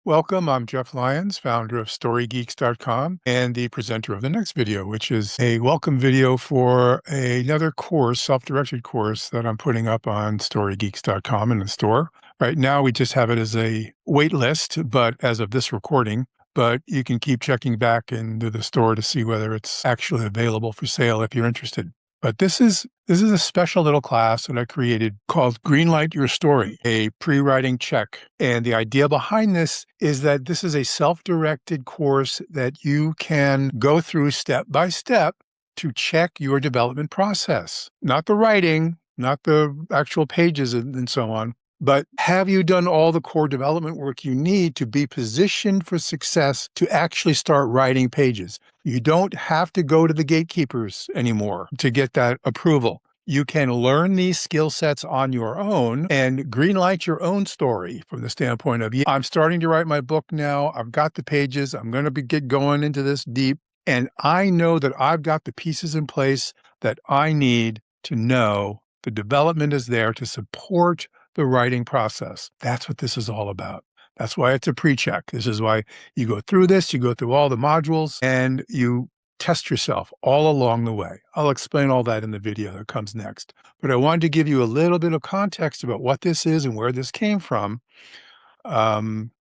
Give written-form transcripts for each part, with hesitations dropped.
Welcome, I'm Jeff Lyons, founder of Storygeeks.com and the presenter of the next video, which is a welcome video for another course, self-directed course that I'm putting up on Storygeeks.com in the store. Right now, we just have it as a wait list, but as of this recording, but you can keep checking back into the store to see whether it's actually available for sale if you're interested. But this is a special little class that I created called Greenlight Your Story, a pre-writing check. And the idea behind this is that this is a self-directed course that you can go through step by step to check your development process. Not the writing, not the actual pages and so on, but have you done all the core development work you need to be positioned for success to actually start writing pages? You don't have to go to the gatekeepers anymore to get that approval. You can learn these skill sets on your own and greenlight your own story from the standpoint of, I'm starting to write my book now. I've got the pages. I'm going to get going into this deep. And I know that I've got the pieces in place that I need to know the development is there to support the writing process. That's what this is all about. That's why it's a pre-check. This is why you go through this, you go through all the modules, and you test yourself all along the way. I'll explain all that in the video that comes next. But I wanted to give you a little bit of context about what this is and where this came from. And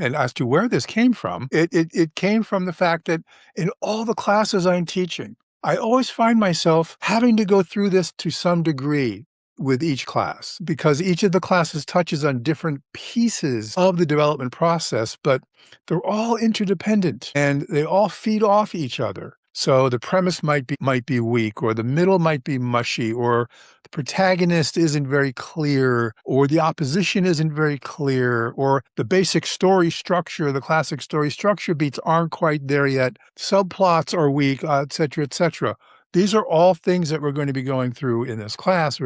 as to where this came from, it came from the fact that in all the classes I'm teaching, I always find myself having to go through this to some degree with each class, because each of the classes touches on different pieces of the development process, but they're all interdependent and they all feed off each other. So the premise might be weak, or the middle might be mushy, or the protagonist isn't very clear, or the opposition isn't very clear, or the basic story structure, the classic story structure beats aren't quite there yet. Subplots are weak, et cetera, et cetera. These are all things that we're going to be going through in this class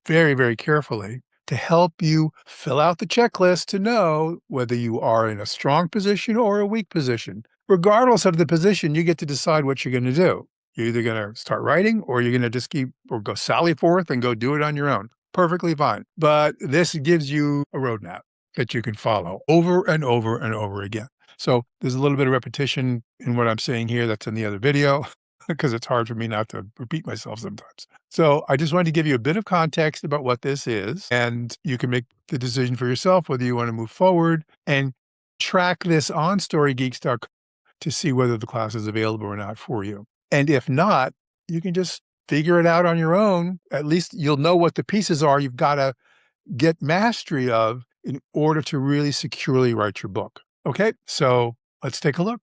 very, very carefully to help you fill out the checklist to know whether you are in a strong position or a weak position. Regardless of the position, you get to decide what you're going to do. You're either going to start writing, or you're going to just go sally forth and go do it on your own. Perfectly fine. But this gives you a roadmap that you can follow over and over and over again. So there's a little bit of repetition in what I'm saying here that's in the other video, because it's hard for me not to repeat myself sometimes. So I just wanted to give you a bit of context about what this is, and you can make the decision for yourself whether you want to move forward and track this on storygeeks.com to see whether the class is available or not for you. And if not, you can just figure it out on your own. At least you'll know what the pieces are you've got to get mastery of in order to really securely write your book. Okay, so let's take a look.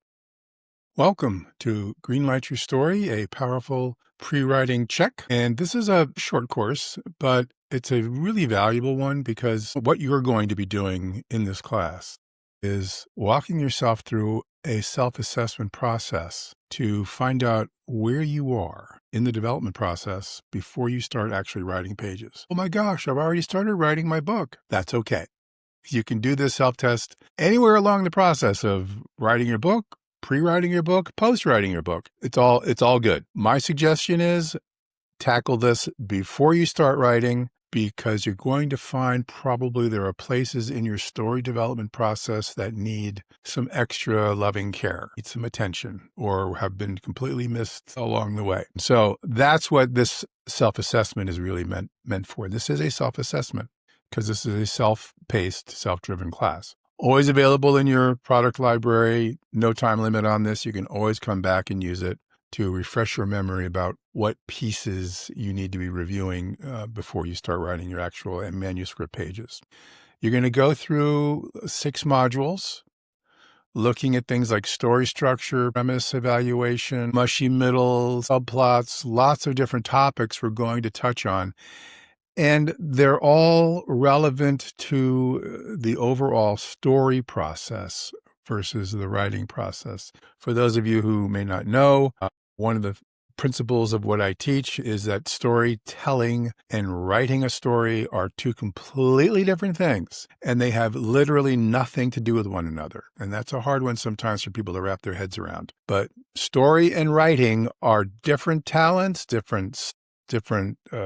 Welcome to Greenlight Your Story, a powerful pre-writing check. And this is a short course, but it's a really valuable one, because what you're going to be doing in this class is walking yourself through a self-assessment process to find out where you are in the development process before you start actually writing pages. Oh my gosh, I've already started writing my book. That's okay. You can do this self-test anywhere along the process of writing your book, pre-writing your book, post-writing your book. It's all good. My suggestion is tackle this before you start writing, because you're going to find probably there are places in your story development process that need some extra loving care, need some attention, or have been completely missed along the way. So that's what this self-assessment is really meant for. This is a self-assessment because this is a self-paced, self-driven class. Always available in your product library, no time limit on this. You can always come back and use it to refresh your memory about what pieces you need to be reviewing before you start writing your actual manuscript pages. You're going to go through 6 modules, looking at things like story structure, premise evaluation, mushy middle, subplots, lots of different topics we're going to touch on. And they're all relevant to the overall story process versus the writing process. For those of you who may not know, one of the principles of what I teach is that storytelling and writing a story are 2 completely different things, and they have literally nothing to do with one another. And that's a hard one sometimes for people to wrap their heads around. But story and writing are different talents, different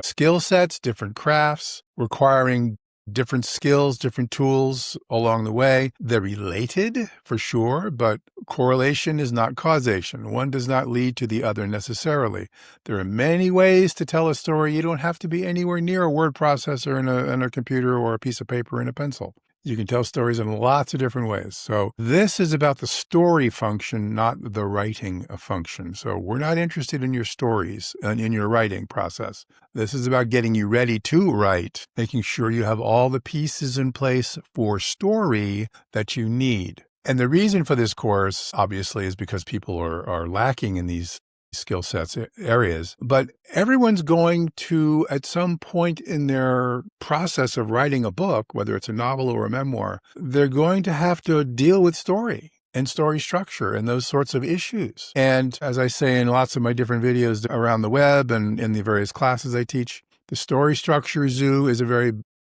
skill sets, different crafts, requiring different skills, different tools along the way. They're related for sure, but correlation is not causation. One does not lead to the other necessarily. There are many ways to tell a story. You don't have to be anywhere near a word processor in a computer or a piece of paper and a pencil. You can tell stories in lots of different ways. So this is about the story function, not the writing function. So we're not interested in your stories and in your writing process. This is about getting you ready to write, making sure you have all the pieces in place for story that you need. And the reason for this course, obviously, is because people are lacking in these skill sets areas, but everyone's going to, at some point in their process of writing a book, whether it's a novel or a memoir, they're going to have to deal with story and story structure and those sorts of issues. And as I say in lots of my different videos around the web and in the various classes I teach, the story structure zoo is a very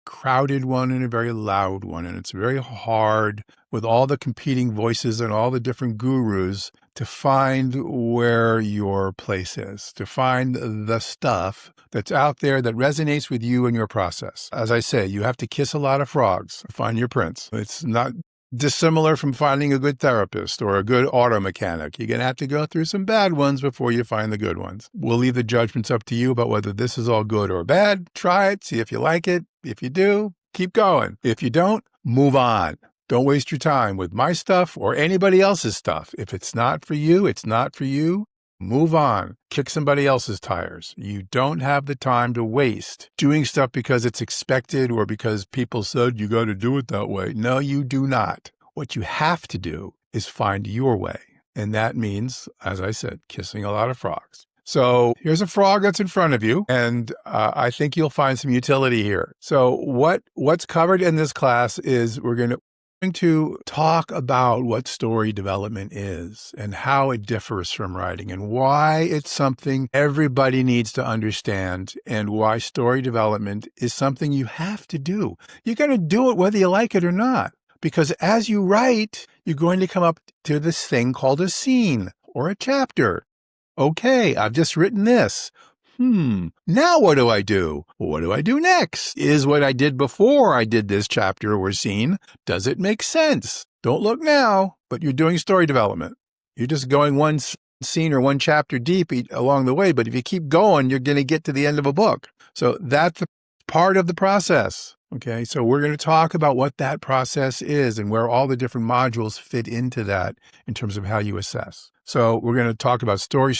crowded one and a very loud one. And it's very hard with all the competing voices and all the different gurus to find where your place is, to find the stuff that's out there that resonates with you and your process. As I say, you have to kiss a lot of frogs to find your prince. It's not dissimilar from finding a good therapist or a good auto mechanic. You're going to have to go through some bad ones before you find the good ones. We'll leave the judgments up to you about whether this is all good or bad. Try it, see if you like it. If you do, keep going. If you don't, move on. Don't waste your time with my stuff or anybody else's stuff. If it's not for you, it's not for you. Move on. Kick somebody else's tires. You don't have the time to waste doing stuff because it's expected or because people said you got to do it that way. No, you do not. What you have to do is find your way. And that means, as I said, kissing a lot of frogs. So here's a frog that's in front of you, and I think you'll find some utility here. So what's covered in this class is we're going to talk about what story development is and how it differs from writing and why it's something everybody needs to understand and why story development is something you have to do. You're going to do it whether you like it or not, because as you write, you're going to come up to this thing called a scene or a chapter. Okay, I've just written this. Now what do I do? What do I do next? Is what I did before I did this chapter or scene, does it make sense? Don't look now, but you're doing story development. You're just going one scene or one chapter deep along the way, but if you keep going, you're going to get to the end of a book. So that's part of the process. Okay, so we're going to talk about what that process is and where all the different modules fit into that in terms of how you assess. So we're going to talk about story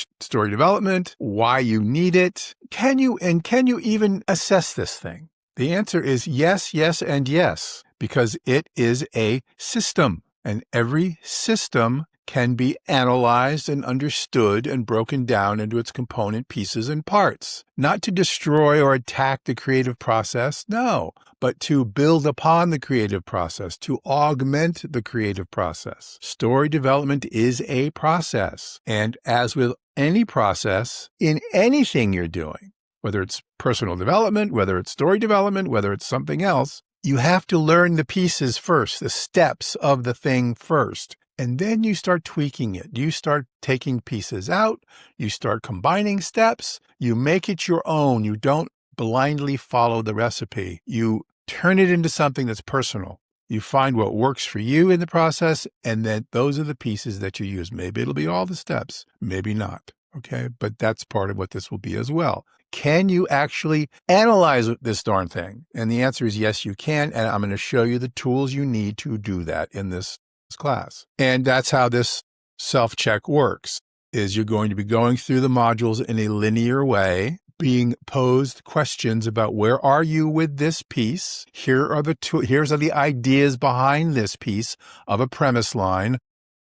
development, why you need it. Can you even assess this thing? The answer is yes, yes, and yes, because it is a system, and every system can be analyzed and understood and broken down into its component pieces and parts. Not to destroy or attack the creative process, no, but to build upon the creative process, to augment the creative process. Story development is a process. And as with any process, in anything you're doing, whether it's personal development, whether it's story development, whether it's something else, you have to learn the pieces first, the steps of the thing first. And then you start tweaking it. You start taking pieces out. You start combining steps. You make it your own. You don't blindly follow the recipe. You turn it into something that's personal. You find what works for you in the process, and then those are the pieces that you use. Maybe it'll be all the steps, maybe not. Okay, but that's part of what this will be as well. Can you actually analyze this darn thing? And the answer is yes, you can. And I'm going to show you the tools you need to do that in this class. And that's how this self-check works, is you're going to be going through the modules in a linear way, being posed questions about where are you with this piece? Here's are the ideas behind this piece of a premise line,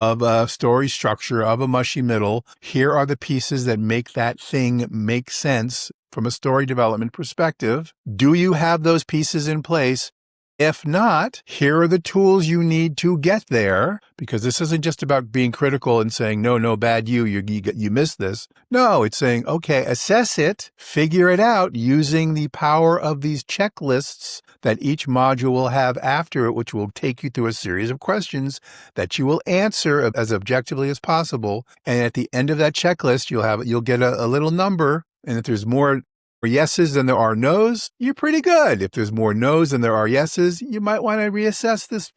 of a story structure, of a mushy middle. Here are the pieces that make that thing make sense from a story development perspective. Do you have those pieces in place? If not, here are the tools you need to get there, because this isn't just about being critical and saying, no, bad you missed this. No, it's saying, okay, assess it, figure it out using the power of these checklists that each module will have after it, which will take you through a series of questions that you will answer as objectively as possible. And at the end of that checklist, you'll get a little number. And if there's more yeses than there are nos, you're pretty good. If there's more nos than there are yeses, you might want to reassess this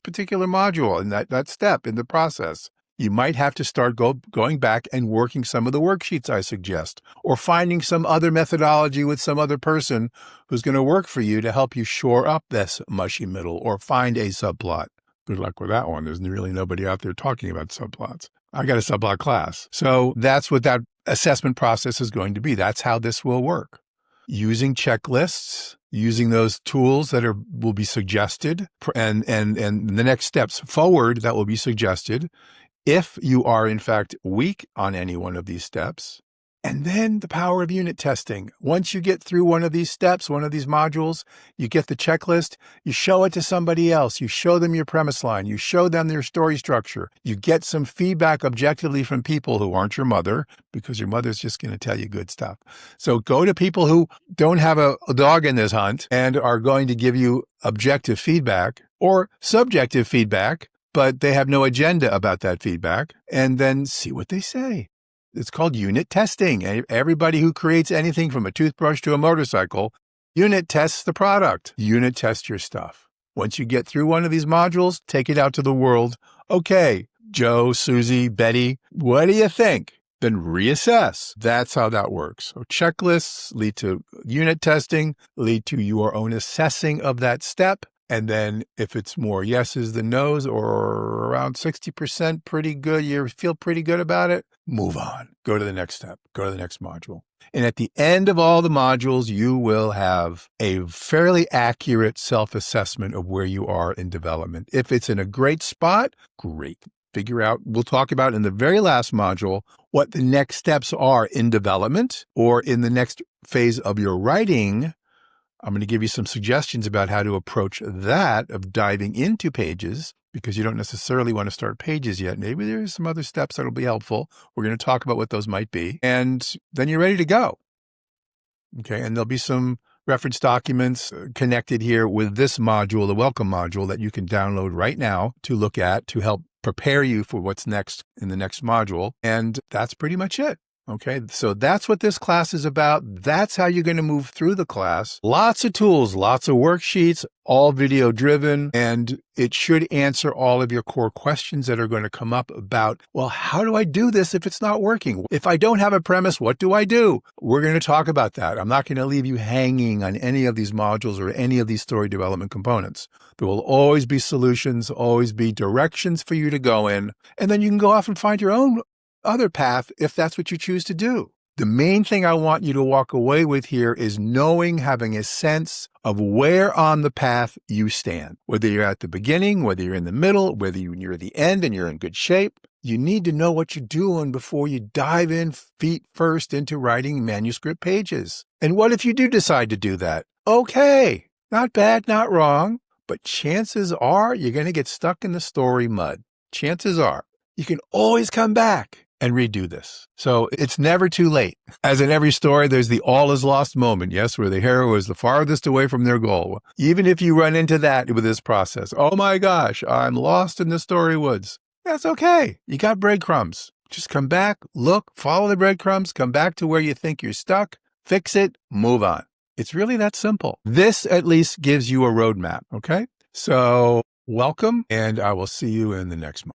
particular module and that step in the process. You might have to start going back and working some of the worksheets I suggest, or finding some other methodology with some other person who's going to work for you to help you shore up this mushy middle or find a subplot. Good luck with that one. There's really nobody out there talking about subplots. I got a subplot class. So that's what that assessment process is going to be. That's how this will work. Using checklists, using those tools that will be suggested, and the next steps forward that will be suggested if you are in fact weak on any one of these steps. And then the power of unit testing. Once you get through one of these steps, one of these modules, you get the checklist, you show it to somebody else, you show them your premise line, you show them their story structure, you get some feedback objectively from people who aren't your mother, because your mother's just going to tell you good stuff. So go to people who don't have a dog in this hunt and are going to give you objective feedback or subjective feedback, but they have no agenda about that feedback, and then see what they say. It's called unit testing. Everybody who creates anything from a toothbrush to a motorcycle, unit tests the product. Unit test your stuff. Once you get through one of these modules, take it out to the world. Okay, Joe, Susie, Betty, what do you think? Then reassess. That's how that works. So checklists lead to unit testing, lead to your own assessing of that step. And then if it's more yeses than nos, or around 60% pretty good, you feel pretty good about it, move on. Go to the next step. Go to the next module. And at the end of all the modules, you will have a fairly accurate self-assessment of where you are in development. If it's in a great spot, great. Figure out, we'll talk about in the very last module, what the next steps are in development or in the next phase of your writing. I'm going to give you some suggestions about how to approach that of diving into pages, because you don't necessarily want to start pages yet. Maybe there's some other steps that'll be helpful. We're going to talk about what those might be. And then you're ready to go. Okay. And there'll be some reference documents connected here with this module, the welcome module, that you can download right now to look at to help prepare you for what's next in the next module. And that's pretty much it. Okay, so that's what this class is about. That's how you're going to move through the class. Lots of tools, lots of worksheets, all video driven, and it should answer all of your core questions that are going to come up about, well, how do I do this if it's not working? If I don't have a premise, what do I do? We're going to talk about that. I'm not going to leave you hanging on any of these modules or any of these story development components. There will always be solutions, always be directions for you to go in, and then you can go off and find your own other path if that's what you choose to do. The main thing I want you to walk away with here is knowing, having a sense of where on the path you stand. Whether you're at the beginning, whether you're in the middle, whether you're near the end and you're in good shape, you need to know what you're doing before you dive in feet first into writing manuscript pages. And what if you do decide to do that? Okay, not bad, not wrong, but chances are you're going to get stuck in the story mud. Chances are. You can always come back and redo this. So it's never too late. As in every story, there's the all is lost moment, yes, where the hero is the farthest away from their goal. Even if you run into that with this process, oh my gosh, I'm lost in the story woods. That's okay. You got breadcrumbs. Just come back, look, follow the breadcrumbs, come back to where you think you're stuck, fix it, move on. It's really that simple. This at least gives you a roadmap, okay? So welcome, and I will see you in the next month.